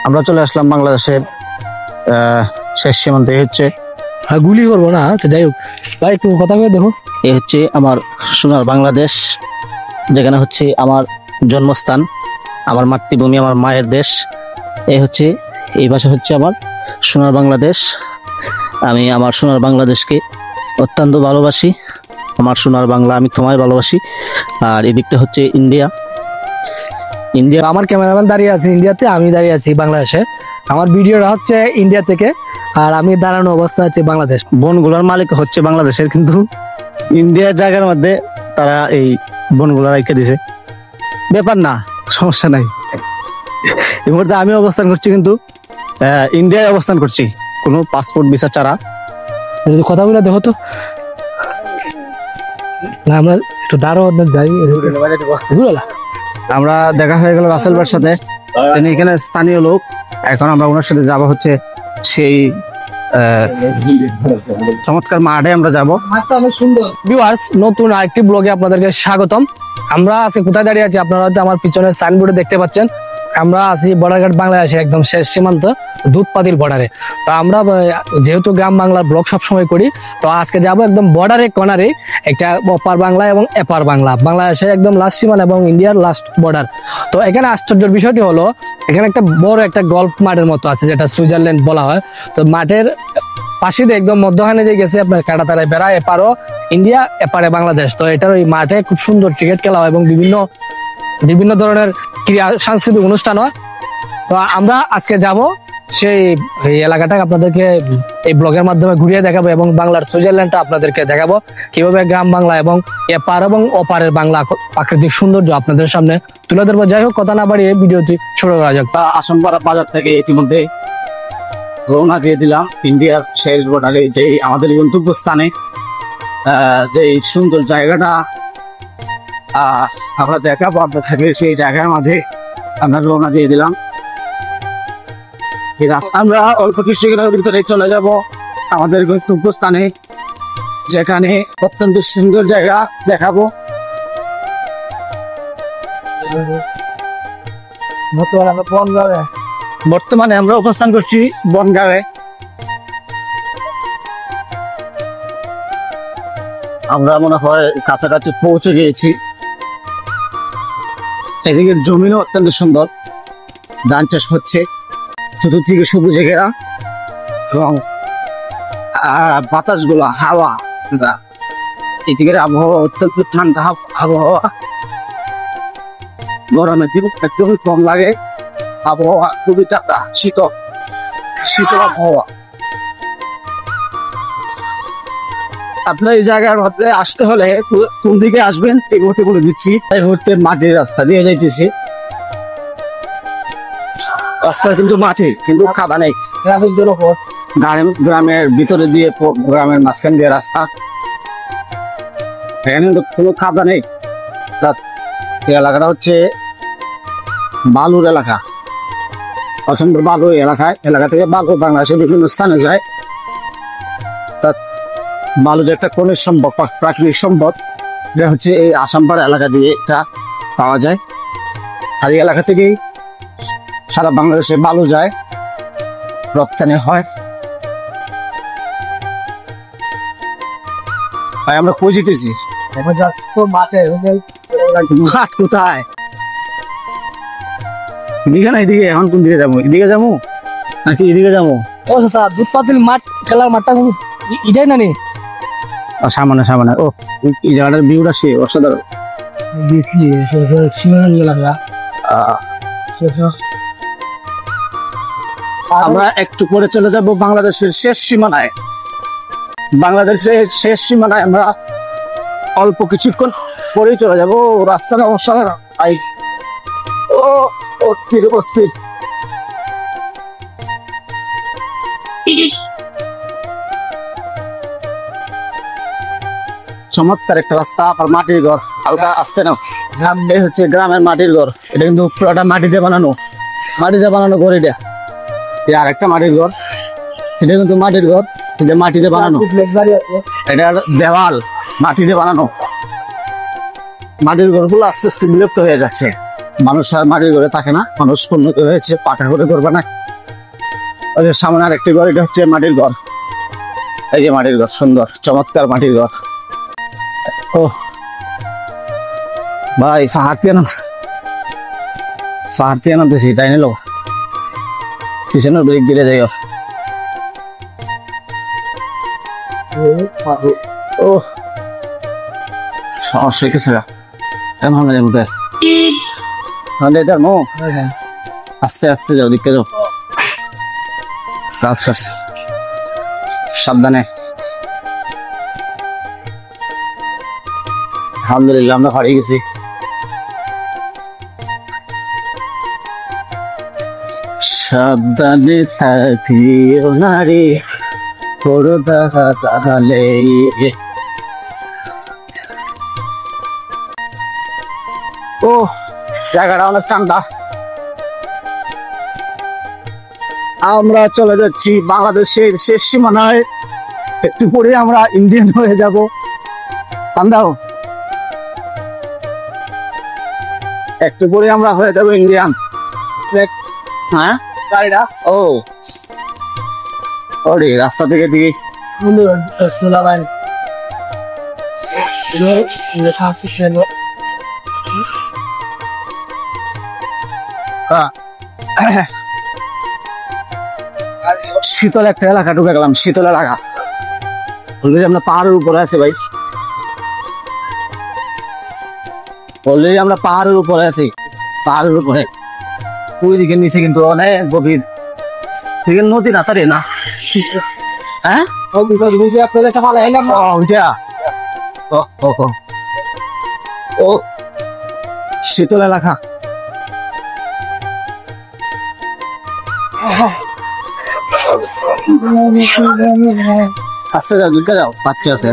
আমরা চলে আসলাম বাংলাদেশের শেষ সীমান্তে। হচ্ছে গুলি করবো না, আচ্ছা যাই হোক ভাই একটু কথা বলে দেখো। এ হচ্ছে আমার সোনার বাংলাদেশ, যেখানে হচ্ছে আমার জন্মস্থান, আমার মাতৃভূমি, আমার মায়ের দেশ। এ হচ্ছে এই পাশে হচ্ছে আমার সোনার বাংলাদেশ। আমি আমার সোনার বাংলাদেশকে অত্যন্ত ভালোবাসি। আমার সোনার বাংলা, আমি তোমায় ভালোবাসি। আর এদিকটা হচ্ছে ইন্ডিয়া। আমার ক্যামেরাম্যান দাঁড়িয়ে আছে ইন্ডিয়াতে, আমি দাঁড়িয়ে আছি বাংলাদেশে। আমার ভিডিওটা হচ্ছে ইন্ডিয়া থেকে, আর আমি দাঁড়ানো অবস্থা হচ্ছে বাংলাদেশ। বনগুলোর মালিক হচ্ছে বাংলাদেশের, কিন্তু ইন্ডিয়ার জায়গার মধ্যে তারা এই বনগুলো রেখে দিছে। ব্যাপার না, সমস্যা নাই। এই মুহূর্তে আমি অবস্থান করছি কিন্তু ইন্ডিয়ায় অবস্থান করছি, কোনো পাসপোর্ট ভিসা ছাড়া। যদি কথা বলে দেখো তো, না আমরা একটু দাঁড়ো যাই। আমরা দেখা হয়ে গেল রাসেল ভাইয়ের সাথে, তিনি এখানে স্থানীয় লোক। এখন আমরা ওনার সাথে যাব হচ্ছে সেই চমৎকার মাঠে আমরা যাব। ভিউয়ার্স, নতুন আরেকটি ব্লগে আপনাদেরকে স্বাগতম। আমরা আজকে কোথায় দাঁড়িয়ে আছি আপনারা হয়তো আমার পিছনে সাইনবোর্ডে দেখতে পাচ্ছেন। আমরা আছি বর্ডারঘাট বাংলাদেশের একদম শেষ সীমান্ত দুধপাতিল বর্ডারে। তো আমরা যেহেতু গ্রাম বাংলার ব্লগ সবসময় করি, তো আজকে যাব একদম বর্ডারে কর্নারে, একটা অপার বাংলা এবং এপার বাংলা, বাংলাদেশের একদম লাস্ট সীমানা এবং ইন্ডিয়ার লাস্ট বর্ডার। তো এখানে আশ্চর্যের বিষয়টি হলো, এখানে একটা বড় একটা গল্ফ মাঠের মতো আছে, যেটা সুইজারল্যান্ড বলা হয়। তো মাঠের পাশে দিয়ে একদম মধ্যখানে যে গেছে আপনার কাঁটাতারায় বেড়া, এপারও ইন্ডিয়া এপারে বাংলাদেশ। তো এটার ওই মাঠে খুব সুন্দর ক্রিকেট খেলা হয় এবং বিভিন্ন ধরনের ক্রীড়া সাংস্কৃতিক অনুষ্ঠান হয়। তো আমরা আজকে যাব সেই এলাকাটাকে আপনাদেরকে এই ব্লগের মাধ্যমে ঘুরিয়ে দেখাবো এবং বাংলার সুইজারল্যান্ডটা আপনাদেরকে দেখাবো, কিভাবে গ্রাম বাংলা এবং এপার এবং অপারের বাংলা প্রাকৃতিক সৌন্দর্য আপনাদের সামনে তুলে ধরবো। যাই হোক, কথা না বাড়িয়ে ভিডিওটি শুরু করা যাক। আসনপাড়া বাজার থেকে ইতিমধ্যে রওনা দিয়ে দিলাম ইন্ডিয়ার শেষ বর্ডারে, যে আমাদের গন্তব্যস্থানে, যে সুন্দর জায়গাটা আমরা দেখাবো আপনাদের, সেই জায়গার মাঝে আমরা রওনা দিয়ে দিলাম। আমরা অল্প কিছু ভিতরে চলে যাব আমাদের গন্তব্যস্থানে, যেখানে অত্যন্ত সুন্দর জায়গা দেখাবো। বর্তমানে আমরা অবস্থান করছি বনগাঁওয়ে। আমরা মনে হয় কাছাকাছি পৌঁছে গিয়েছি। এদিকে জমিনও অত্যন্ত সুন্দর, ধান চাষ হচ্ছে, চতুর্দিকে সবুজে ঘেরা এবং বাতাস গুলা, হাওয়া, এদিকের আবহাওয়া অত্যন্ত ঠান্ডা আবহাওয়া। গরমের দিন একদম কম লাগে, আবহাওয়া খুবই ঠান্ডা, শীতল আবহাওয়া। আপনার এই জায়গার মধ্যে আসতে হলে কোন দিকে আসবেন এই মুহূর্তে বলে দিচ্ছি। এই মুহূর্তে মাটির রাস্তা দিয়ে যাইতেছি। রাস্তা কিন্তু মাটি, কিন্তু কাদা নেই। গ্রামের ভিতরে দিয়ে, গ্রামের মাঝখান দিয়ে রাস্তা, এখানে কোনো কাদা নেই। এই এলাকাটা হচ্ছে বালুর এলাকা, প্রচন্ড বালু এলাকা থেকে বালু বাংলাদেশের বিভিন্ন স্থানে যায়। বালু যে একটা খনিজ সম্পদ, প্রাকৃতিক সম্পদ, এটা হচ্ছে এই আসামপাড়া এলাকা দিয়ে এটা পাওয়া যায়। আর এই এলাকা থেকেই সারা বাংলাদেশে বালু যায়, রপ্তানি হয়। ভাই আমরা কই যেতেছি? মাঠ কোথায়? এদিকে না এদিকে? এখন কোন দিকে যাবো? এদিকে যাবো নাকি এদিকে যাবো? দুধপাতিল মাঠ, খেলার মাঠটা এটাই না নি? সামনে ও, এই জায়গাটার ভিউটা সে অসাধারণ। আমরা একটু পরে চলে যাব বাংলাদেশের শেষ সীমানায়। বাংলাদেশের শেষ সীমানায় আমরা অল্প কিছুক্ষণ পরেই চলে যাব। রাস্তাটা অসাধারণ, ও অস্থির। চমৎকার একটা রাস্তা, আর মাটির ঘর, হালকা আসতে নাও। এই হচ্ছে গ্রামের মাটির ঘর, এটা কিন্তু পুরোটা মাটিতে বানানো ঘর। এটা আর একটা মাটির ঘর, এটা কিন্তু মাটির ঘর, এটা মাটিতে বানানো। এটার দেওয়াল মাটিতে বানানো। মাটির ঘরগুলো আস্তে আস্তে বিলুপ্ত হয়ে যাচ্ছে, মানুষ আর মাটির ঘরে থাকে না, মানুষ উন্নত হয়েছে, পাকা করে করবে না। ওই যে সামনে আরেকটি ঘর, এটা হচ্ছে মাটির ঘর। এই যে মাটির ঘর, সুন্দর চমৎকার মাটির ঘর। ও ভাই, পাহাড় দিয়ে নামতেছি, তাই নিল পিছনে ব্রেক দিলে যাইও। ও সমস্যা কিছু না, এমন মধ্যে আস্তে আস্তে যাও, দিকে যাও, রাস্তা সাবধানে। আলহামদুলিল্লাহ আমরা হারিয়ে গেছি। সাবধানে থাকিও নারী, পর্দা তাহলে। ও জায়গাটা অনেক ঠান্ডা। আমরা চলে যাচ্ছি বাংলাদেশের শেষ সীমানায়, একটু পরে আমরা ইন্ডিয়ান হয়ে যাব। ঠান্ডাও একটু পরে আমরা হয়ে যাব ইন্ডিয়ান। হ্যাঁ গাড়িটা ও ওরে রাস্তা থেকে দিকে শীতল একটা এলাকা ঢুকে গেলাম, শীতল এলাকা। অলরেডি আমরা পাহাড়ের উপরে আছি ভাই, অলরেডি আমরা পাহাড়ের উপরে আছি, পাহাড়ের উপরে। ওই দিকে নিচে কিন্তু অনেক গভীর, নদী না তারে না। হ্যাঁ ও শীতল এলাকা। আস্তে যাও, দিকে যাও, বাচ্চা আছে।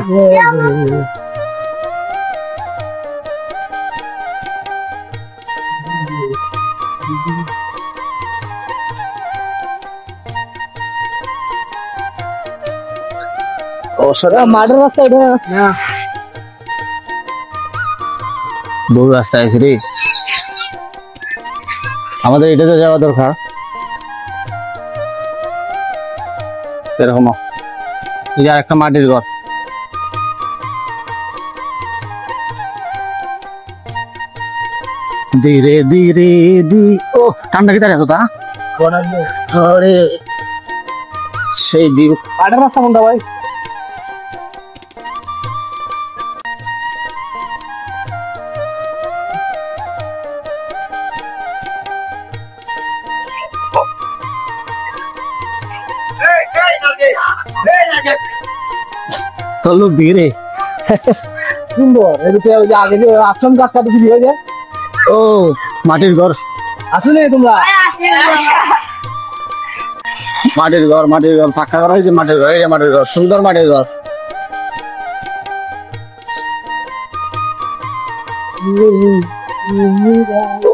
মাঠের রাস্তা এটা বড় রাস্তা আছে রে, আমাদের এটাতে যাওয়া দরকার। এরকম এই যে একটা মাটির ঘর, ধীরে ধীরে ও ঠান্ডা কি তার এত তা সেই ভিউ। মাঠের রাস্তা কোনটা ভাই? তো লোক ধীরে সুন্দর। এদিকে ওই যে আগে যে আশ্রম গাছ কাটে দিবি হয়ে যায়। ও মাটির ঘর, আসলে তোমরা মাটির ঘর, মাটির ঘর পাক্কা করা হয়েছে, মাটির ঘর। এই যে মাটির ঘর, সুন্দর মাটির ঘর।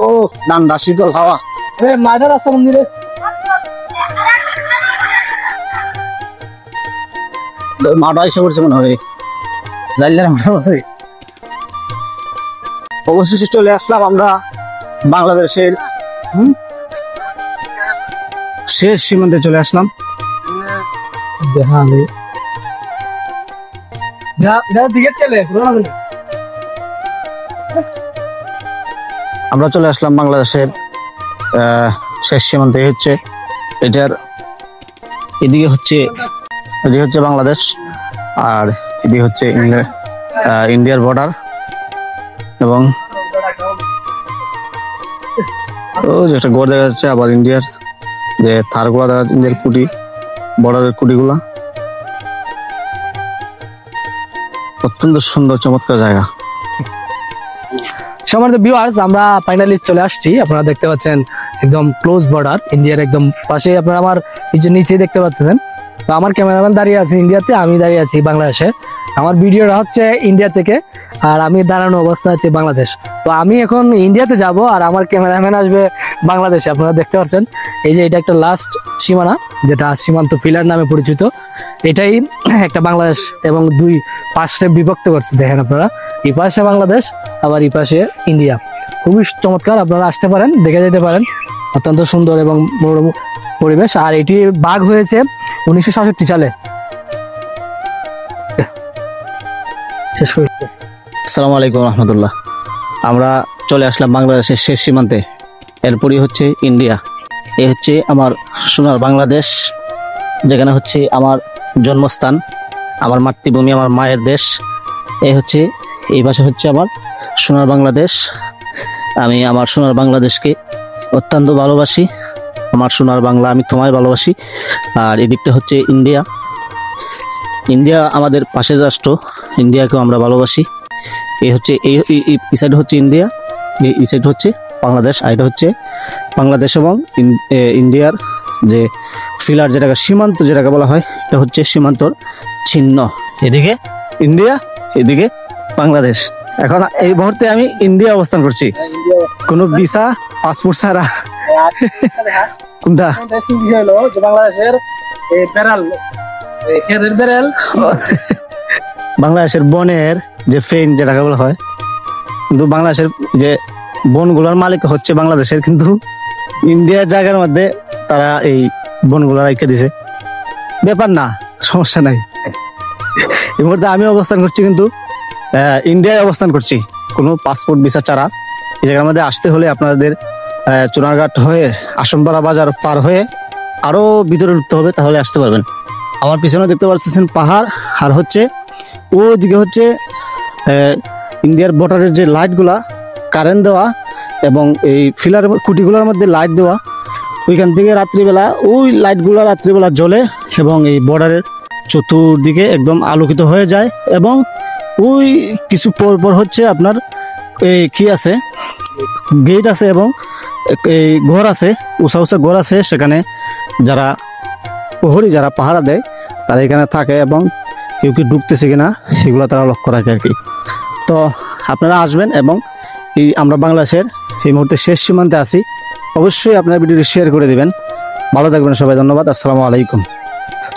ও ঠান্ডা শীতল হাওয়া। মাঠের রাস্তা মন্দিরে মাঠা এসে পড়ছে মনে হয়, জানলাম অবশেষে চলে আসলাম আমরা বাংলাদেশের শেষ সীমান্তে চলে আসলাম। আমরা চলে আসলাম বাংলাদেশের শেষ সীমান্তে। হচ্ছে এটার এদিকে হচ্ছে বাংলাদেশ, আর এদিকে হচ্ছে ইন্ডিয়ার বর্ডার। এবং ও যে একটা গড় দেখা যাচ্ছে, আবার ইন্ডিয়ার যে থারগুলা দেখা যাচ্ছে, ইন্ডিয়ার কুটি, বর্ডারের কুটিগুলা। অত্যন্ত সুন্দর চমৎকার জায়গা। সম্মানিত ভিউয়ার্স, আমরা ফাইনালি চলে আসছি। আপনারা দেখতে পাচ্ছেন একদম ক্লোজ বর্ডার, ইন্ডিয়ার একদম পাশে। আপনারা আমার নিচে দেখতে পাচ্ছেন। তো আমার ক্যামেরাম্যান দাঁড়িয়ে আছে ইন্ডিয়াতে, আমি দাঁড়িয়ে আছি বাংলাদেশে। আমার ভিডিওটা হচ্ছে ইন্ডিয়া থেকে, আর আমি দাঁড়ানো অবস্থা আছে বাংলাদেশ। তো আমি এখন ইন্ডিয়াতে যাব, আর আমার ক্যামেরাম্যান আসবে বাংলাদেশে। আপনারা দেখতে পাচ্ছেন এই যে এটা একটা লাস্ট সীমানা, যেটা সীমান্ত পিলার নামে পরিচিত। এটাই একটা বাংলাদেশ এবং দুই পাশে বিভক্ত করছে। দেখেন আপনারা, এই পাশে বাংলাদেশ, আবার এই পাশে ইন্ডিয়া। খুবই চমৎকার, আপনারা আসতে পারেন, দেখে যেতে পারেন। অত্যন্ত সুন্দর এবং মনোরম পরিবেশ। আর এটি বাঘ হয়েছে 1967 সালে। শেষ করি। আসসালামু আলাইকুম রহমতুল্লাহ। আমরা চলে আসলাম বাংলাদেশের শেষ সীমান্তে, এরপরই হচ্ছে ইন্ডিয়া। এই হচ্ছে আমার সোনার বাংলাদেশ, যেখানে হচ্ছে আমার জন্মস্থান, আমার মাতৃভূমি, আমার মায়ের দেশ। এই পাশে হচ্ছে আমার সোনার বাংলাদেশ। আমি আমার সোনার বাংলাদেশকে অত্যন্ত ভালোবাসি। আমার সোনার বাংলা, আমি তোমায় ভালোবাসি। আর এদিকটা হচ্ছে ইন্ডিয়া। ইন্ডিয়া আমাদের পাশের রাষ্ট্র, ইন্ডিয়াকেও আমরা ভালোবাসি। এই হচ্ছে এই সাইড হচ্ছে ইন্ডিয়া, এই সাইড হচ্ছে বাংলাদেশ। আর এটা হচ্ছে বাংলাদেশ এবং ইন্ডিয়ার যে ফিলার, যেটাকে সীমান্ত যেটাকে বলা হয়, এটা হচ্ছে সীমান্তর চিহ্ন। এদিকে ইন্ডিয়া, এদিকে বাংলাদেশ। এখন এই মুহূর্তে আমি ইন্ডিয়া অবস্থান করছি, কোনো ভিসা পাসপোর্ট ছাড়া। কোনটা? বাংলাদেশের বাংলাদেশের বনের যে ফেন যেটাকে বলা হয়, কিন্তু বাংলাদেশের যে বনগুলোর মালিক হচ্ছে বাংলাদেশের, কিন্তু ইন্ডিয়ার জায়গার মধ্যে তারা এই বনগুলো রেখে দিছে। ব্যাপার না, সমস্যা নাই। এই মুহূর্তে আমি অবস্থান করছি কিন্তু ইন্ডিয়ায় অবস্থান করছি, কোনো পাসপোর্ট ভিসা ছাড়া। এই জায়গার মধ্যে আসতে হলে আপনাদের চুনারঘাট হয়ে আসমপাড়া বাজার পার হয়ে আরো ভিতরে ঢুকতে হবে, তাহলে আসতে পারবেন। আমার পিছনে দেখতে পাচ্ছেন পাহাড়, আর হচ্ছে ওইদিকে হচ্ছে ইন্ডিয়ার বর্ডারের যে লাইটগুলা কারেন্ট দেওয়া এবং এই ফিলার খুঁটিগুলোর মধ্যে লাইট দেওয়া, ওইখান থেকে রাত্রিবেলা ওই লাইটগুলো রাত্রিবেলা জ্বলে এবং এই বর্ডারের চতুর্দিকে একদম আলোকিত হয়ে যায়। এবং ওই কিছু পর পর হচ্ছে আপনার এই কি আছে, গেট আছে এবং এই ঘর আছে, উঁচা উঁচা ঘর আছে। সেখানে যারা প্রহরী, যারা পাহারা দেয়, তারা এখানে থাকে এবং কেউ কি ঢুকতেছে কিনা এগুলো তারা লক্ষ্য রাখে আর কি। তো আপনারা আসবেন এবং আমরা বাংলাদেশের এই মুহূর্তে শেষ সীমান্তে আছি। অবশ্যই আপনারা ভিডিওটি শেয়ার করে দিবেন। ভালো থাকবেন সবাই, ধন্যবাদ। আসসালামু আলাইকুম।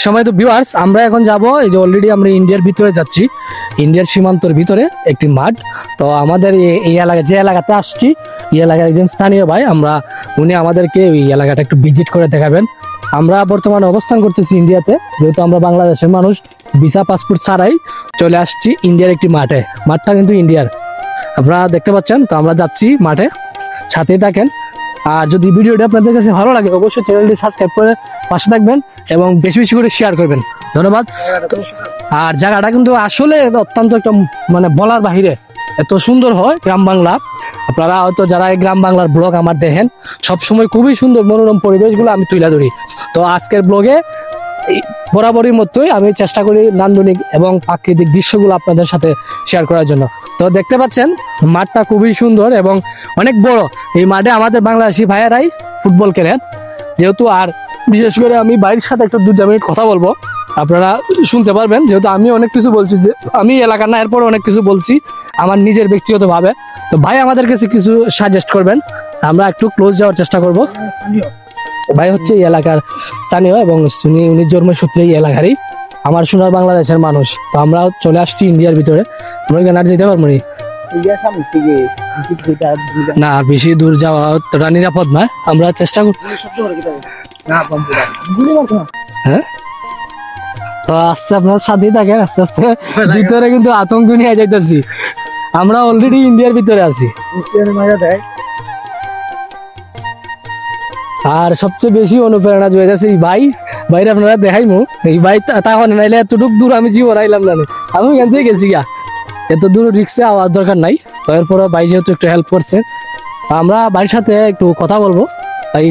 সময় তো ভিউয়ার্স, আমরা এখন যাব, এই যে অলরেডি আমরা ইন্ডিয়ার ভিতরে যাচ্ছি, ইন্ডিয়ার সীমান্তর ভিতরে একটি মাঠ। তো আমাদের এই এলাকা, যে এলাকাতে আসছি, এই এলাকার একজন স্থানীয় ভাই, উনি আমাদেরকে ওই এলাকাটা একটু ভিজিট করে দেখাবেন। আমরা বর্তমানে অবস্থান করতেছি ইন্ডিয়াতে, যেহেতু আমরা বাংলাদেশের মানুষ, ভিসা পাসপোর্ট ছাড়াই চলে আসছি ইন্ডিয়ার একটি মাঠে। মাঠটা কিন্তু ইন্ডিয়ার, আপনারা দেখতে পাচ্ছেন। তো আমরা যাচ্ছি মাঠে, সাথেই থাকেন। আর যদি ভিডিওটি আপনাদের কাছে ভালো লাগে, অবশ্যই চ্যানেলটি সাবস্ক্রাইব করে পাশে থাকবেন এবং বেশি বেশি করে শেয়ার করবেন। ধন্যবাদ। আর জায়গাটা কিন্তু আসলে অত্যন্ত একটা মানে বলার বাহিরে এত সুন্দর হয় গ্রাম বাংলা। আপনারা হয়তো যারা এই গ্রাম বাংলার ব্লগ আমার দেখেন, সবসময় খুবই সুন্দর মনোরম পরিবেশগুলো আমি তুলে ধরি। তো আজকের ব্লগে বরাবরই মতোই আমি চেষ্টা করি নান্দনিক এবং প্রাকৃতিক দৃশ্যগুলো আপনাদের সাথে শেয়ার করার জন্য। তো দেখতে পাচ্ছেন মাঠটা খুবই সুন্দর এবং অনেক বড়। এই মাঠে আমাদের বাংলাদেশি ভাইয়েরাই ফুটবল খেলেন যেহেতু। আর বিশেষ করে আমি বাড়ির সাথে একটু 2 মিনিট কথা বলবো, আপনারা শুনতে পারবেন, যেহেতু আমি অনেক কিছু বলছি, যে আমি এলাকার না, এরপরে অনেক কিছু বলছি আমার নিজের ব্যক্তিগতভাবে। তো ভাই আমাদের কাছে কিছু সাজেস্ট করবেন, আমরা একটু ক্লোজ যাওয়ার চেষ্টা করব। ভাই হচ্ছে এই এলাকার স্থানীয় এবং উনি জন্মসূত্রে এই এলাকারই, আমার সোনার বাংলাদেশের মানুষ। তো আমরা চলে আসছি ইন্ডিয়ার ভিতরে, আমরা এখানে আর যেতে পারবো না, আর বেশি দূর যাওয়া অতটা নিরাপদ নয়। আমরা চেষ্টা করি, হ্যাঁ। তো আস্তে আপনার সাথেই থাকেন, আস্তে আস্তে ভিতরে কিন্তু আতঙ্ক নিয়ে যাইতেছি। আমরা অলরেডি ইন্ডিয়ার ভিতরে আছি। আর সবচেয়ে বেশি অনুপ্রেরণা জুয়েছে এই বাইরে আপনারা দেখাইমু। এই ভাই তখন নাইলে এতটুক দূর আমি জীবন আইলাম না, আমি এখান থেকে গেছি গা, এত দূর রিক্সে আওয়ার দরকার নাই। তো এরপরে ভাই যেহেতু একটু হেল্প করছে, আমরা ভাইয়ের সাথে একটু কথা বলবো। ভাই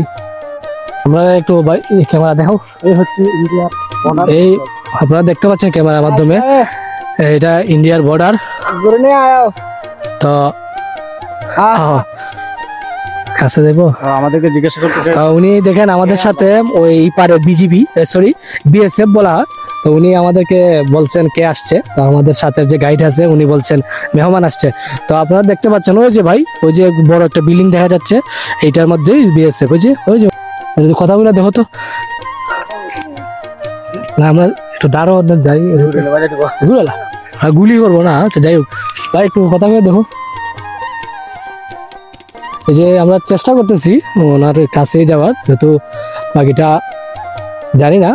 আমরা একটু ক্যামেরা দেখাও, এই আপনারা দেখতে পাচ্ছেন ক্যামেরার মাধ্যমে, এটা ইন্ডিয়ার বর্ডার। তো কাছে দেবো, আমাদেরকে জিজ্ঞাসা করতেছে। উনি দেখেন আমাদের সাথে ওই পারে বিএসএফ বলা হয়। তো উনি আমাদেরকে বলছেন কে আসছে, তো আমাদের সাথে যে গাইড আছে উনি বলছেন মেহমান আসছে। তো আপনারা দেখতে পাচ্ছেন ওই যে ভাই, ওই যে বড় একটা বিল্ডিং দেখা যাচ্ছে, এইটার মধ্যেই বিএসএফ। ওই যে কথাগুলো দেখো তো, না আমরা একটু দাঁড়ো যাই, গুলি করবো না। আচ্ছা যাই হোক ভাই, একটু কথাগুলো দেখো। এই যে আমরা চেষ্টা করতেছি ওনার কাছে যাওয়ার, যেহেতু বাকিটা জানি না।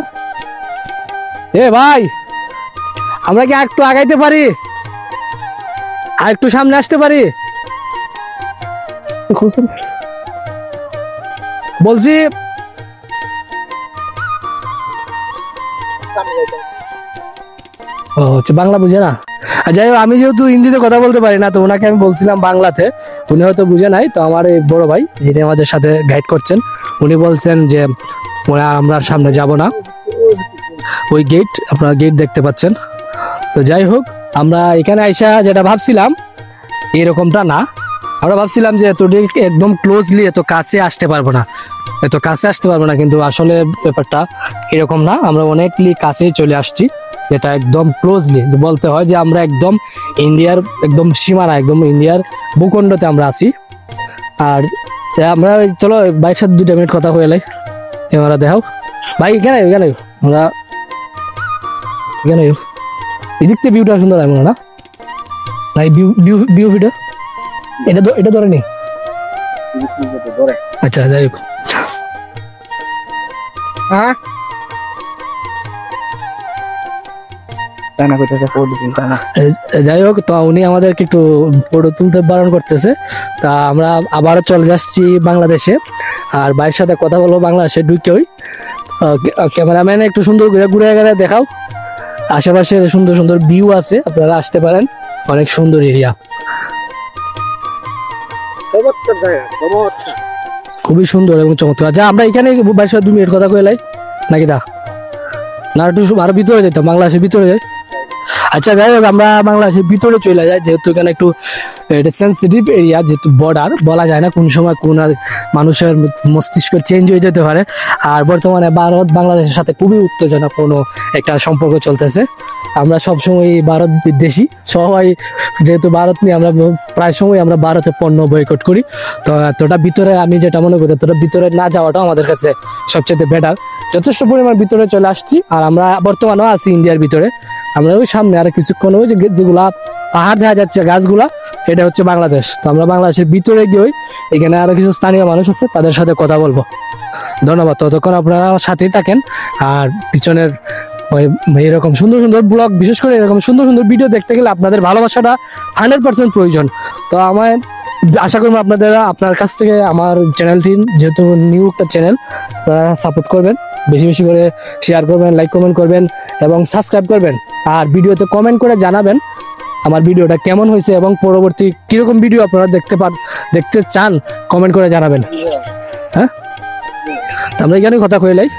এ ভাই, আমরা কি একটু আগাইতে পারি, আর একটু সামনে আসতে পারি বলছি। ও হচ্ছে বাংলা বুঝে না। আর যাই হোক, আমি যেহেতু হিন্দিতে কথা বলতে পারি না, তো ওনাকে আমি বলছিলাম বাংলাতে, উনি হয়তো বুঝে নাই। তো আমার এই বড় ভাই, যিনি আমাদের সাথে গাইড করছেন, উনি বলছেন যে আমরা সামনে যাব না, ওই গেট, আপনারা গেট দেখতে পাচ্ছেন। তো যাই হোক, আমরা এখানে আইসা যেটা ভাবছিলাম এরকমটা না, আমরা ভাবছিলাম যে এত একদম ক্লোজলি এত কাছে আসতে পারবো না, কিন্তু আসলে ব্যাপারটা এরকম না। আমরা অনেকলি কাছেই চলে আসছি, যেটা একদম ক্লোজলি বলতে হয় যে আমরা একদম ইন্ডিয়ার একদম সীমানা, একদম ইন্ডিয়ার ভূখণ্ডতে আমরা আছি। আর আমরা চলো ভাইয়ের সাথে 2 মিনিট কথা হয়ে লাই। এবার দেখাও ভাই, এখানে আমরা এখানে এদিক থেকে ভিউটা সুন্দর হয় মনে না ভাই, ভিউ ভিডিও এটা ধরে নি। আচ্ছা যাই হোক, হ্যাঁ যাই হোক, তো উনি আমাদেরকে একটু ফটো তুলতে বারণ করতেছে। তা আমরা আবারও চলে যাচ্ছি বাংলাদেশে, আর ভাইয়ের সাথে কথা বলবো বাংলাদেশে ঢুকেই। ক্যামেরাম্যান একটু সুন্দর ঘুরে ঘুরে গেলে দেখাও, আশেপাশে সুন্দর সুন্দর ভিউ আছে, আপনারা আসতে পারেন, অনেক সুন্দর এরিয়া, খুবই সুন্দর এবং চমৎকার। যা আমরা এখানে ভাইয়ের সাথে 2 মিনিট কথা কইলাই নাকি দা না, একটু আরো ভিতরে যেতাম, বাংলাদেশের ভিতরে যাই। আচ্ছা যাই হোক, আমরা বাংলাদেশের ভিতরে চলে যাই, যেহেতু এখানে একটু সেন্সিটিভ এরিয়া, যেহেতু বর্ডার, বলা যায় না কোন সময় কোন মানুষের মস্তিষ্ক চেঞ্জ হয়ে যেতে পারে। আর বর্তমানে ভারত বাংলাদেশের সাথে খুবই উত্তেজনাপূর্ণ একটা সম্পর্ক চলতেছে। আমরা সবসময় ভারত বিদ্বেষী, সবাই যেহেতু ভারত নিয়ে আমরা প্রায় সময় আমরা ভারতের পণ্য বয়কট করি। তো এতটা ভিতরে আমি যেটা মনে করি, এতটা ভিতরে না যাওয়াটাও আমাদের কাছে সবচেয়ে বেটার। যথেষ্ট পরিমাণ ভিতরে চলে আসছি, আর আমরা বর্তমানেও আছি ইন্ডিয়ার ভিতরে। আমরা ওই সামনে আর কিছুক্ষণ ওই যেগুলা পাহাড় দেখা যাচ্ছে, গাছগুলা, এটা হচ্ছে বাংলাদেশ। তো আমরা বাংলাদেশের ভিতরে গিয়ে এখানে আরো কিছু স্থানীয় মানুষ আছে, তাদের সাথে কথা বলবো। ধন্যবাদ, ততক্ষণ আপনারা সাথেই থাকেন। আর পিছনের এরকম সুন্দর সুন্দর ব্লগ, বিশেষ করে এরকম সুন্দর সুন্দর ভিডিও দেখতে গেলে আপনাদের ভালোবাসাটা 100% প্রয়োজন। তো আমার আশা করবো আপনার কাছ থেকে আমার চ্যানেলটি, যেহেতু নিউ একটা চ্যানেল, আপনারা সাপোর্ট করবেন, বেশি বেশি করে শেয়ার করবেন, লাইক কমেন্ট করবেন এবং সাবস্ক্রাইব করবেন। আর ভিডিওতে কমেন্ট করে জানাবেন আমার ভিডিওটা কেমন হয়েছে এবং পরবর্তী কিরকম ভিডিও আপনারা দেখতে চান, কমেন্ট করে জানাবেন। হ্যাঁ, তো আমরা এখানে কথা কইলাই।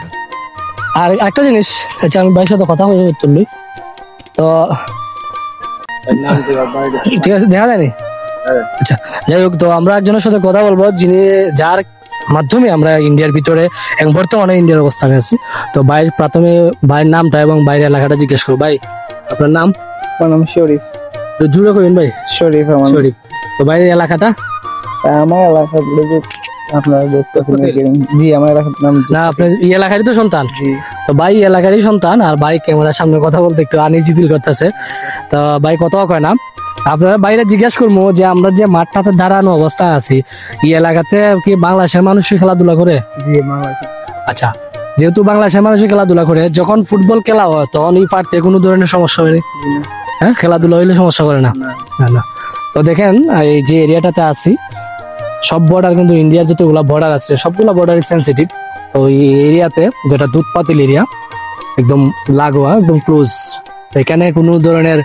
আর একটা জিনিস, আচ্ছা আমি ভাইয়ের সাথে কথা হয়ে তুললি, তো ঠিক আছে, দেখা যায়নি। আচ্ছা যাই হোক, তো আমরা একজনের সাথে কথা বলবো, যার মাধ্যমে আমরা ইন্ডিয়ার ভিতরে এবং বর্তমানে ইন্ডিয়ার অবস্থানে আছি। তো ভাইয়ের নামটা এবং বাইরের এলাকাটা জিজ্ঞেস করবো। ভাই আপনার নাম? আমার নাম শরীফ। জুড়ে কইন ভাই। শরীফ আমার। শরীফ। তো বাইরের এলাকাটা? আমার এলাকা আপনার জি, আমার এলাকার নাম। না, আপনার এই এলাকারই তো সন্তান? জি। তো ভাই এলাকারই সন্তান, আর ভাই ক্যামেরার সামনে কথা বলতে একটু আনইজি ফিল করতেছে। তো ভাই কথাও কয় না। আপনারা বাইরে জিজ্ঞাসা করবো যে আমরা যে মাঠটাতে দাঁড়ানো অবস্থা আছি, এই এলাকাতে কি বাংলাদেশের মানুষ খেলাধুলা করে? জি, বাংলাদেশ। আচ্ছা, যেহেতু বাংলাদেশের মানুষ খেলাধুলা করে, যখন ফুটবল খেলা হয় তখন এই পারতে কোনো ধরনের সমস্যা হয়নি? হ্যাঁ, খেলাধুলা হইলে সমস্যা করে না? না। তো দেখেন এই যে এরিয়াটাতে আছি, সব বর্ডার কিন্তু ইন্ডিয়ার যতগুলা বর্ডার আছে সবগুলা বর্ডারই সেন্সিটিভ। তো এই এরিয়াতে, যেটা দুধপাতিল এরিয়া, একদম লাগোয়া, একদম ক্লোজ, এখানে কোনো ধরনের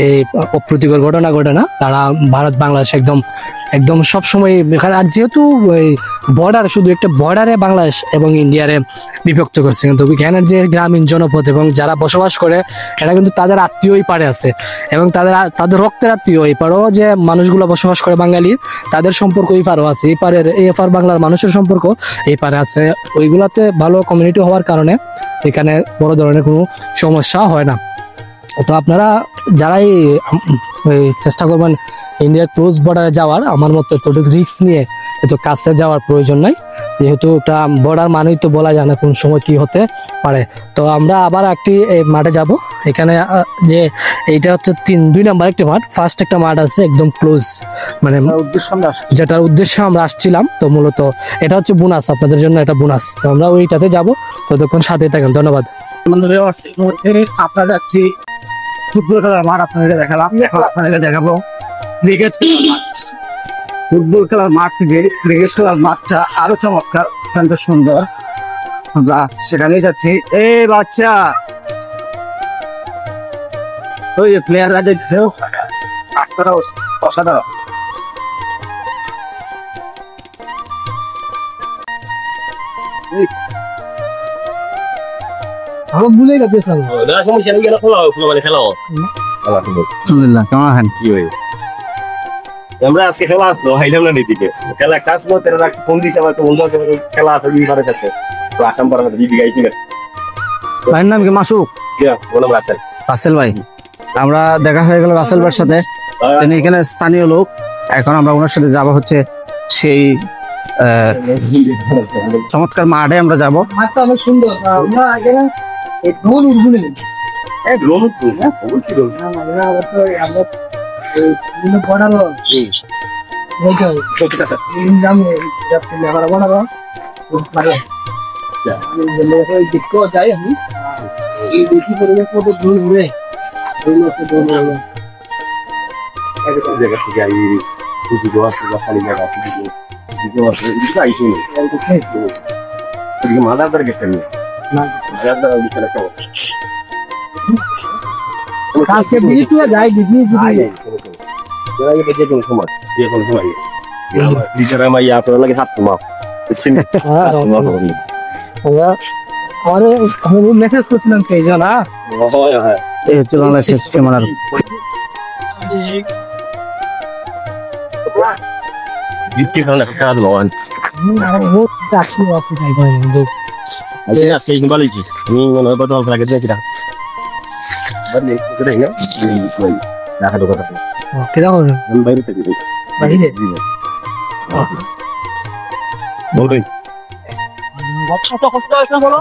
এই অপ্রীতিকর ঘটনা ঘটে না। তারা ভারত বাংলাদেশ একদম সবসময় এখানে। আর যেহেতু বর্ডার, শুধু একটা বর্ডারে বাংলাদেশ এবং ইন্ডিয়ারে বিভক্ত করছে, কিন্তু এখানের যে গ্রামীণ জনপদ এবং যারা বসবাস করে, এরা কিন্তু তাদের আত্মীয় এই পারে আছে, এবং তাদের রক্তের আত্মীয় এই পারেও যে মানুষগুলো বসবাস করে বাঙালির, তাদের সম্পর্ক এই পারেও আছে। এই পার বাংলার মানুষের সম্পর্ক এই পারে আছে। ওইগুলাতে ভালো কমিউনিটি হওয়ার কারণে এখানে বড় ধরনের কোনো সমস্যা হয় না। তো আপনারা যারাই চেষ্টা করবেন ইন্ডিয়ার ক্লোজ বর্ডারে যাওয়ার, আমার মতো এতটুকু রিস্ক নিয়ে এত কাছে যাওয়ার প্রয়োজন নাই। যেহেতু একটা বর্ডার মানেই তো বলা যায় না কোন সময় কি হতে পারে। তো আমরা আবার একটি মাঠে যাব। এখানে যে এইটা হচ্ছে 2 নাম্বার একটি মাঠ, ফার্স্ট একটা মাঠ আছে একদম ক্লোজ, মানে যেটার উদ্দেশ্যে আমরা আসছিলাম। তো মূলত এটা হচ্ছে বোনাস, আপনাদের জন্য এটা বোনাস। তো আমরা ওইটাতে যাব, ততক্ষণ সাথে থাকেন। ধন্যবাদ। আপনারা যাচ্ছি ফুটবল খেলার মাঠ, আপনাদের দেখালাম, এখন আপনাদের দেখাবো ক্রিকেট মাঠ। ফুটবল খেলার মাঠ থেকে ক্রিকেট খেলার মাঠটা আরো চমৎকার, অত্যন্ত সুন্দর। আমরা সেখানেই যাচ্ছি। এই বাচ্চা, ওই যে প্লেয়াররা দেখছে, রাস্তাটা অসাধারণ। আমার ভুলে গেছে আলহামদুলিল্লাহ, কেমন আছেন? আমরা আজকে খেলা আসলো হাইলাম না দিকে খেলা একটা আসলো তেরো রাখছি ফোন দিয়েছে আমার একটা বন্ধু আছে খেলা আছে বিবারের কাছে তো আসাম পর আমাদের দিদি গাইছি ভাইয়ের নাম কি? মাসুক বললাম রাসেল রাসেল ভাই। আমরা দেখা হয়ে গেল রাসেল ভাইয়ের সাথে, তিনি এখানে স্থানীয় লোক। এখন আমরা ওনার সাথে যাব হচ্ছে সেই চমৎকার মাঠে আমরা যাব। মাঠটা অনেক সুন্দর। আমরা এখানে ড্রোন উড়গুলো ড্রোন অবশ্যই ড্রোন জায়গা থেকে আই পুজো আছে বা খালি জায়গা পুজো আছে আইসি মাদার গেছে মাদার বিকেলে খাবো আজকে ভিজিট করে যাই দিদি যে কোনো সময় নিজেরা মাই আপনার লাগে হাত তোমা আমরা আমি মেসেজ করছিলাম এই জানা এই হচ্ছে বাংলাদেশের সীমানার জিপটি খানা খাওয়া দাওয়া চাকরি আছে তাই ভাই আজকে সেই বলেছি আমি মনে হয় কত লাগে যে কিটা বলে সেটাই না দেখা তো কথা কেদা হবে আমি বাইরে থেকে বাইরে বলই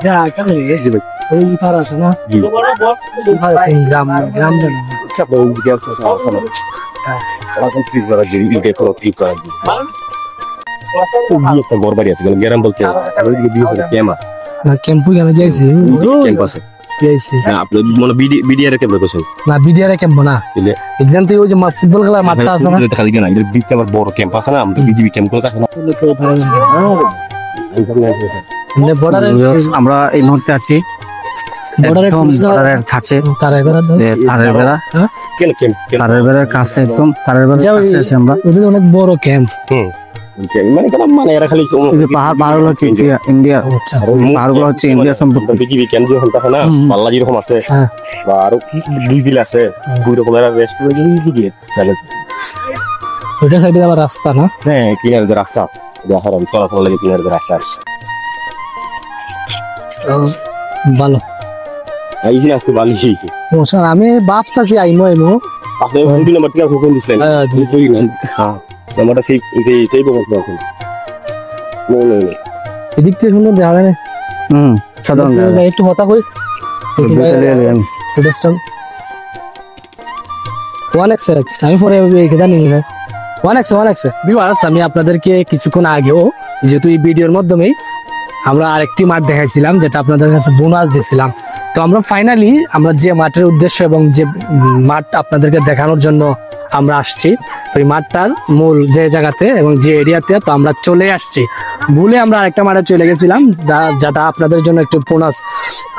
যা কেন ওই পার আছে না গ্রাম গ্রাম জানা Siapa yang dia sama? Langsung trip kara jadi dia kalau trip kara. Dia kan borbar ya segala garam bolte. Kalau dia pada kema. না ক্যাম্পু কেন যাইছি Kempa sih. যাইছি Nah, upload mana video ada kempa kosong. না BDR camp না Jadi, exam থেকে ওই যে football খেলার মাঠটা আছে না Kita kali gana, jadi big kamar bor kempa sana, untuk biji big kempa sana. বর্ডারে আমরা এই মুহূর্তে আছি একদম বর্ডারের কাছে, তারা এবার তারের বেড়া, Ken kem. তারের বেড়ার কাছে, একদম তারের বেড়ার কাছে আছি আমরা। এটা অনেক বড় camp Mana kalau mana era kali এই যে পাহাড়গুলো হচ্ছে ইন্ডিয়া, আচ্ছা পাহাড়গুলো হচ্ছে ইন্ডিয়া সম্পর্ক। biji big kempa juga entah sana, palla jadi rumah saya. হ্যাঁ Baru biji lah saya. Budak kemarin rest lagi biji. ওইটা সাইডে আবার রাস্তা না Nih, kini ada rasa. Udah haram kalau lagi kini ada rasa. ভালো Ayo sih asli balik sih. Motion আমি ভাবতাছি আইমো আইমো Apa yang mungkin nomor 3 hukum di sana? Itu kan. Nomor sih itu bukan problem. No. এদিক থেকে শুনে দেখা যায় না সাধারণ জায়গা। একটু হতা কই ফুটেজটা 1x রাখছি আমি পরে কেদা নিয়ে নেব 1x ভিউয়ার্স আমি আপনাদেরকে কিছুক্ষণ আগেও যেহেতু এই ভিডিওর মাধ্যমেই আমরা আরেকটি মাঠ দেখাইছিলাম যেটা আপনাদের কাছে বোনাস দিয়েছিলাম। তো আমরা ফাইনালি আমরা যে মাঠের উদ্দেশ্য এবং যে মাঠ আপনাদেরকে দেখানোর জন্য আমরা আসছি, তো এই মাঠটার মূল যে জায়গাতে এবং যে এরিয়াতে তো আমরা চলে আসছি। ভুলে আমরা আরেকটা মাঠে চলে গেছিলাম যেটা আপনাদের জন্য একটু বোনাস।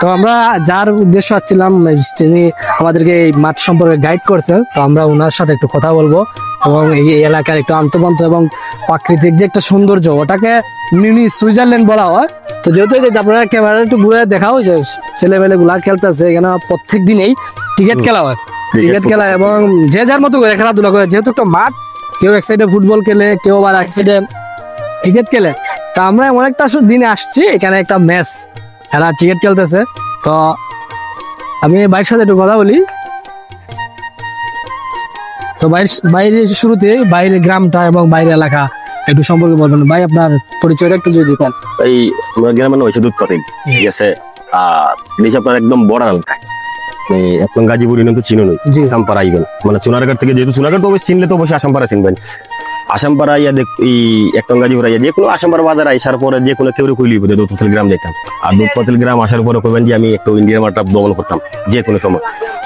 তো আমরা যার উদ্দেশ্য আসছিলাম তিনি আমাদেরকে এই মাঠ সম্পর্কে গাইড করছেন, তো আমরা ওনার সাথে একটু কথা বলবো এবং এই এলাকার একটু আন্তঃপান্ত এবং প্রাকৃতিক যে একটা সৌন্দর্য ওটাকে মিনি সুইজারল্যান্ড বলা হয়। তো যেহেতু আপনারা ক্যামেরা একটু ঘুরে দেখাও যে ছেলেমেলে গুলা খেলতেছে, এখানে প্রত্যেক দিনেই টিকিট খেলা হয়, টিকিট খেলা এবং যে যার মতো করে খেলাধুলা করে। যেহেতু একটা মাঠ, কেউ এক সাইডে ফুটবল খেলে, কেউ আবার এক সাইডে টিকিট খেলে। তা আমরা এমন একটা দিনে আসছি এখানে একটা ম্যাচ এরা টিকিট খেলতেছে। তো আমি ভাইয়ের সাথে একটু কথা বলি। তো বাইরে শুরুতে বাইরের গ্রামটা এবং বাইরের এলাকা একটু সম্পর্কে বলবেন ভাই, আপনার পরিচয়টা একটু যদি দিতেন। এই আমরা গ্রামের নাম হয়েছে দুধপাতিল, ঠিক আছে। আর এই আপনার একদম বর্ডার এলাকায় একদম গাজীপুর ইউনিয়ন তো চিনো নই, জি। আসামপাড়া আইবেন, মানে চুনারঘাট থেকে, যেহেতু চুনারঘাট তো অবশ্যই চিনলে তো অবশ্যই আসামপাড়া চিনবেন। আসামপাড়া ইয়া দেখ এই একদম গাজীপুর আইয়া যে কোনো আসামপাড়া বাজার আইসার পরে যে কোনো কেউ কইলি দুধপাতিল গ্রাম যেতাম। আর দুধপাতিল গ্রাম আসার পরে কইবেন যে আমি একটু ইন্ডিয়ান মার্টটা ভ্রমণ করতাম যে কোনো সময়,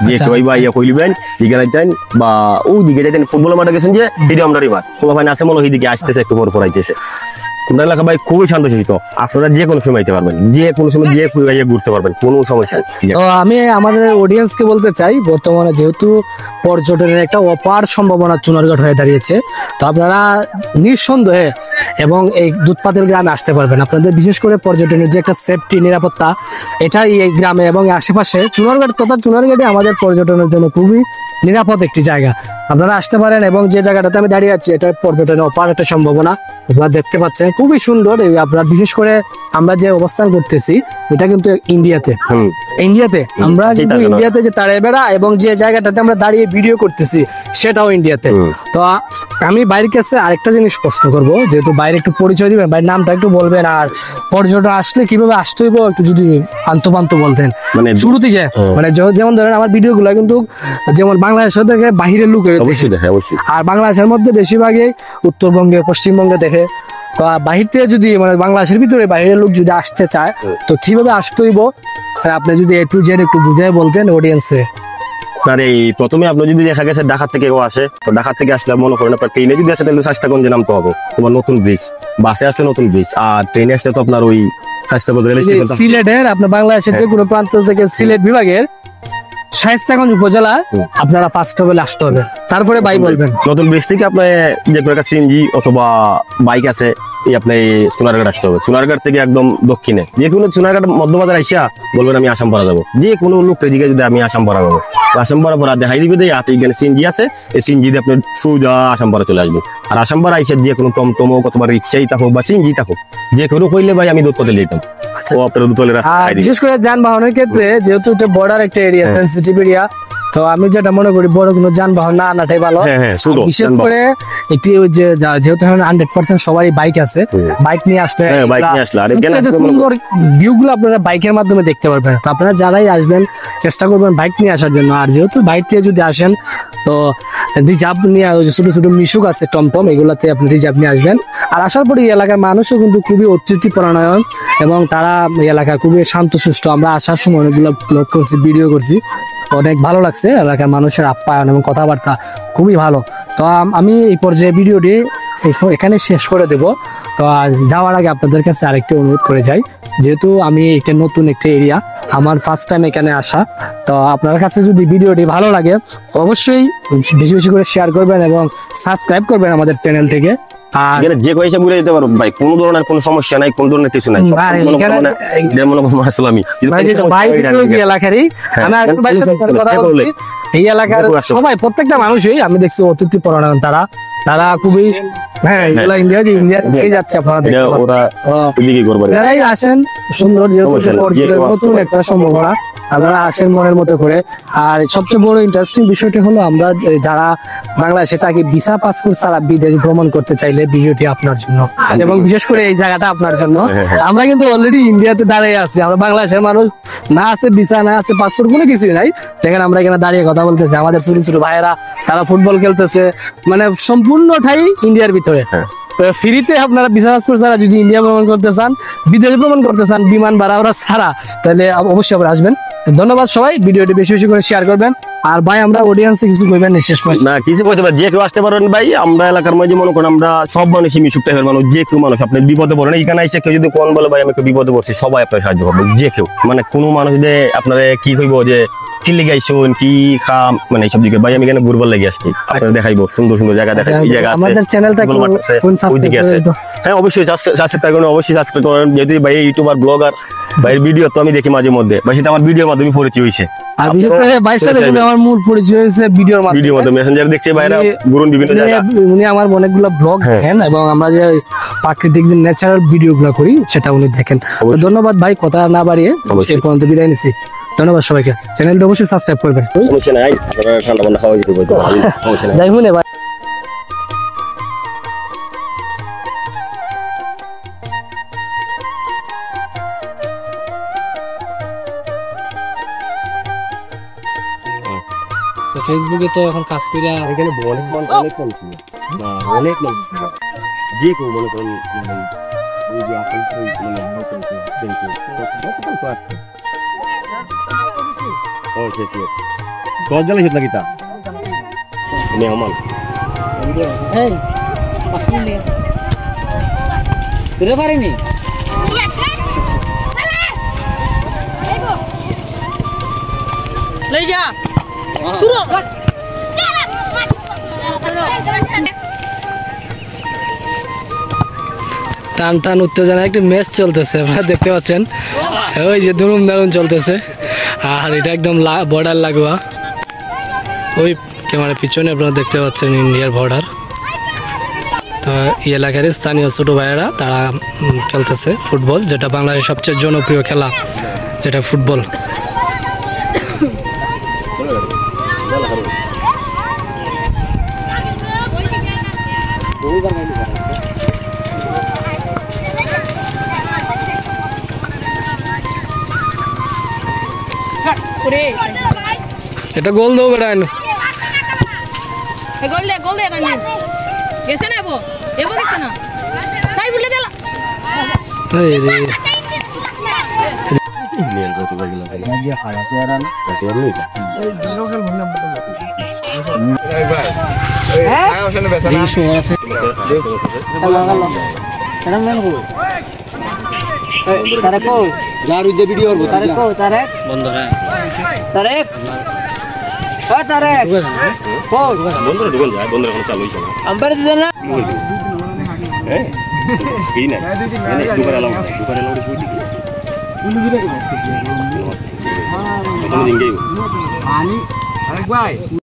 যে কেউ বা ইয়া কইলিবেন দিকে যাইতেন বা ওই দিকে যাইতেন, ফুটবলের মাঠে গেছেন যে হিডি আমরারই মাঠ সবাই ভাই আছে মনে হয় দিকে আসতেছে একটু পর আইতেছে। তোমরা এলাকা ভাই খুবই শান্তশিষ্ট, আপনারা যে কোনো সময় আইতে পারবেন, যে কোনো সময় যে ঘুরতে পারবেন, কোনো সমস্যা নেই। তো আমি আমাদের অডিয়েন্সকে বলতে চাই, বর্তমানে যেহেতু পর্যটনের একটা অপার সম্ভাবনা চুনারঘাট হয়ে দাঁড়িয়েছে, তো আপনারা নিঃসন্দেহে এবং এই দুধপাতিল গ্রামে আসতে পারবেন। আপনাদের বিশেষ করে পর্যটনের যে একটা সেফটি, নিরাপত্তা, এটাই এই গ্রামে এবং আশেপাশে চুনারঘাট তথা চুনারঘাটে আমাদের পর্যটনের জন্য খুবই নিরাপদ একটি জায়গা। আপনারা আসতে পারেন এবং যে জায়গাটাতে আমি দাঁড়িয়ে আছি এটা পর্যটনের অপার একটা সম্ভাবনা আপনারা দেখতে পাচ্ছেন, খুবই সুন্দর। আপনার বিশেষ করে আমরা যে অবস্থান করতেছি এটা কিন্তু ইন্ডিয়াতে, ইন্ডিয়াতে আমরা কিন্তু ইন্ডিয়াতে যে তারেবেড়া এবং যে জায়গাটাতে আমরা দাঁড়িয়ে ভিডিও করতেছি সেটাও ইন্ডিয়াতে। তো আমি বাইরের কাছে আরেকটা জিনিস প্রশ্ন করব, যেহেতু বাইরে একটু পরিচয় দিবেন, বাইরের নামটা একটু বলবেন, আর পর্যটন আসলে কিভাবে আসতে হইব একটু যদি আন্তপান্ত বলতেন মানে শুরু থেকে। মানে যেমন ধরেন আমার ভিডিও গুলা কিন্তু যেমন বাংলাদেশ থেকে বাহিরের লোক অবশ্যই দেখে, অবশ্যই। আর বাংলাদেশের মধ্যে বেশিরভাগই উত্তরবঙ্গে, পশ্চিমবঙ্গে দেখে। তো বাহির থেকে যদি মানে বাংলাদেশের ভিতরে বাইরের লোক যদি আসতে চায় তো কিভাবে আসতে হইব, আপনি যদি একটু জেনে একটু বুঝে বলতেন অডিয়েন্সে। আপনার এই প্রথমে আপনি যদি দেখা গেছে ঢাকা থেকে কেউ আসে, তো ঢাকা থেকে আসলে মনে করেন আপনার ট্রেনে যদি আসে তাহলে শাস্তাগঞ্জে নামতে হবে, তোমার নতুন ব্রিজ, বাসে আসলে নতুন ব্রিজ, আর ট্রেনে আসলে তো আপনার ওই শাস্তাগঞ্জ রেল স্টেশন। সিলেটের আপনার বাংলাদেশের যে কোনো প্রান্ত থেকে সিলেট বিভাগের শায়েস্তাগঞ্জ উপজেলা আপনারা ফার্স্ট হবে আসতে হবে, তারপরে ভাই বলবেন। নতুন ব্রিজ থেকে আপনি যে কোনো একটা সিএনজি অথবা বাইক আছে এই আপনি সোনারঘাট আসতে হবে। সোনারঘাট থেকে একদম দক্ষিণে যে কোনো সোনারঘাট মধ্যবাজার আইসা বলবেন আমি আসামপাড়া যাবো, যে কোনো লোক দিকে যদি আমি আসামপাড়া যাবো, আসামপাড়া পড়া দেখাই দিবে যে হাতে এখানে সিএনজি আছে, এই সিএনজি দিয়ে আপনি সোজা আসামপাড়া চলে আসবেন। আর আসামপাড়া আইসা যে কোনো টমটম হোক অথবা রিক্সাই থাকুক বা সিএনজি থাকুক, যে কোনো কইলে ভাই আমি দুধপাতিল যেতাম। ও আপনার দুধপাতিল রাস্তা আর বিশেষ করে যানবাহনের ক্ষেত্রে যেহেতু এটা বর্ডার একটা এরিয়া, সেন্সিটিভ এরিয়া, তো আমি যেটা মনে করি বড় কোনো যানবাহন না আনাটাই ভালো। শুধু বিশেষ করে একটি ওই যে যেহেতু 100% সবারই বাইক আছে, বাইক নিয়ে আসলে বাইক নিয়ে আসলে আর এখানে সবচেয়ে সুন্দর ভিউ গুলো আপনারা বাইকের মাধ্যমে দেখতে পারবেন। তো আপনারা যারাই আসবেন চেষ্টা করবেন বাইক নিয়ে আসার জন্য। আর যেহেতু বাইক নিয়ে যদি আসেন তো রিজার্ভ নিয়ে, ওই যে ছোট ছোট মিশুক আছে টমটম, এগুলাতে আপনি রিজার্ভ নিয়ে আসবেন। আর আসার পরে এই এলাকার মানুষও কিন্তু খুবই অতিথি পরায়ণ এবং তারা এই এলাকা খুবই শান্তশিষ্ট। আমরা আসার সময় অনেকগুলো ব্লগ করছি, ভিডিও করছি, অনেক ভালো লাগছে। এলাকার মানুষের আপ্যায়ন এবং কথাবার্তা খুবই ভালো। তো আমি এই পর্যায়ে ভিডিওটি এখানে শেষ করে দেব। তো যাওয়ার আগে আপনাদের কাছে আরেকটি অনুরোধ করে যাই, যেহেতু আমি একটা নতুন একটা এরিয়া, আমার ফার্স্ট টাইম এখানে আসা, তো আপনার কাছে যদি ভিডিওটি ভালো লাগে অবশ্যই বেশি বেশি করে শেয়ার করবেন এবং সাবস্ক্রাইব করবেন আমাদের চ্যানেল থেকে। আর এখানে যে কয়েছে ঘুরে যেতে পারো ভাই, কোনো ধরনের কোনো সমস্যা নাই, কোনো ধরনের কিছু নাই। এলাকারই আমি আরেকটু ভাইয়ের সাথে কথা বলছি, এই এলাকার সবাই প্রত্যেকটা মানুষই আমি দেখছি অতিথি পরায়ণ। তারা খুবই এগুলা ইন্ডিয়া থেকে যাচ্ছে, আপনারা যারাই আসেন সুন্দর, যেহেতু নতুন একটা সম্ভাবনা, আপনারা আসেন মনের মতো করে। আর সবচেয়ে বড় ইন্টারেস্টিং বিষয়টি হলো আমরা যারা বাংলাদেশে থাকি ভিসা পাসপোর্ট ছাড়া বিদেশ ভ্রমণ করতে চাইলে ভিডিওটি আপনার জন্য, এবং বিশেষ করে এই জায়গাটা আপনার জন্য। আমরা কিন্তু অলরেডি ইন্ডিয়াতে দাঁড়িয়ে আছি, আমরা বাংলাদেশের মানুষ, না আছে ভিসা, না আছে পাসপোর্ট, কোনো কিছুই নাই। দেখেন আমরা এখানে দাঁড়িয়ে কথা বলতেছি, আমাদের ছোট ছোট ভাইয়েরা তারা ফুটবল খেলতেছে, মানে সম্পূর্ণটাই ইন্ডিয়ার ভিতরে। ফ্রিতে আপনারা ভিসা পাসপোর্ট ছাড়া যদি ইন্ডিয়া ভ্রমণ করতে চান, বিদেশ ভ্রমণ করতে চান বিমান ভাড়া ওরা ছাড়া, তাহলে অবশ্যই আপনারা আসবেন। ধন্যবাদ সবাই, ভিডিওটি বেশি বেশি করে শেয়ার করবেন। আর ভাই আমরা অডিয়েন্সে কিছু কইবেন না শেষ পর্যন্ত? না কিছু কইতে পারি, যে কেউ আসতে পারেন ভাই। আমরা এলাকার মধ্যে মনে করেন আমরা সব মানুষই মিশুক টাইপের মানুষ, যে কেউ মানুষ আপনি বিপদে পড়েন এখানে এসে কেউ যদি কোন বলে ভাই আমি একটু বিপদে পড়ছি, সবাই আপনার সাহায্য করবে, যে কেউ। মানে কোনো মানুষ যে আপনারা কি কইব যে কি লিগাইছুন কি খাম, মানে এইসব দিকে ভাই আমি এখানে ঘুরবার লেগে আসছি, আপনারা দেখাইবো সুন্দর সুন্দর জায়গা, দেখাই এই জায়গা আছে, আমাদের চ্যানেলটা কোন সাবস্ক্রাইব করে দাও। হ্যাঁ অবশ্যই সাবস্ক্রাইব করুন, অবশ্যই সাবস্ক্রাইব করেন। যেহেতু ভাই ইউটিউবার ব্লগার, ভাইয়ের ভিডিও তো আমি দেখি মাঝে মধ্যে, ভাই সেটা আমার ভিডিওর মাধ্যমে পরিচয় হয়েছে। আর বিশেষ করে ভাইয়ের সাথে আমার মূল পরিচয় হয়েছে ভিডিওর মাধ্যমে, মেসেঞ্জার দেখছি ভাইরা ঘুরুন বিভিন্ন জায়গা। উনি আমার অনেকগুলো ব্লগ দেখেন এবং আমরা যে প্রাকৃতিক যে ন্যাচারাল ভিডিও গুলো করি সেটা উনি দেখেন। তো ধন্যবাদ ভাই, কথা না বাড়িয়ে এই পর্যন্ত বিদায় নিচ্ছি। ধন্যবাদ সবাইকে, চ্যানেলটা অবশ্যই সাবস্ক্রাইব করবেন। ঠান্ডা পান্ডা খাওয়া যেতে যাই মনে ভাই। ফেসবুকে তো এখন কাজ করে এখানে অনেক অনেক মানুষ ছিল না অনেক মানুষ ছিল যে কেউ মনে করেন ওই যে আসল মানে হয়েছে দেখছে ও শেষ দশ জ্বালাই হত নাকি তা মেহমান ঘুরে পারিনি ले जा तुरो টান টান উত্তেজনা একটা ম্যাচ চলতেছে আপনারা দেখতে পাচ্ছেন ওই যে দুরুম দারুন চলতেছে আর এটা একদম বর্ডার লাগোয়া ওই ক্যামেরার পিছনে আপনারা দেখতে পাচ্ছেন ইন্ডিয়ার বর্ডার তো এই এলাকার স্থানীয় ছোট ভাইয়েরা তারা খেলতেছে ফুটবল যেটা বাংলাদেশের সবচেয়ে জনপ্রিয় খেলা যেটা ফুটবল ओरे এটা গোল দাও বেটা गोल दे रानी कैसे ना वो कैसे ना साई बुले देला এই রে মেল কত বাজে লাগে যে খারাপ আর তাতে আমি লোকাল ভুল নাম্বার দেখি শহর আছে যার উদ্দে ভিডিও করব তারেক বন্ধ হ্যাঁ তারেক ও তারেক বন্ধুরা ঢুকন যায় বন্ধুরা এখন চালু হইছে না আম্পারে দিছেন না হ্যাঁ এই না দোকানে এলাম তুমি দিন গেই আরেক ভাই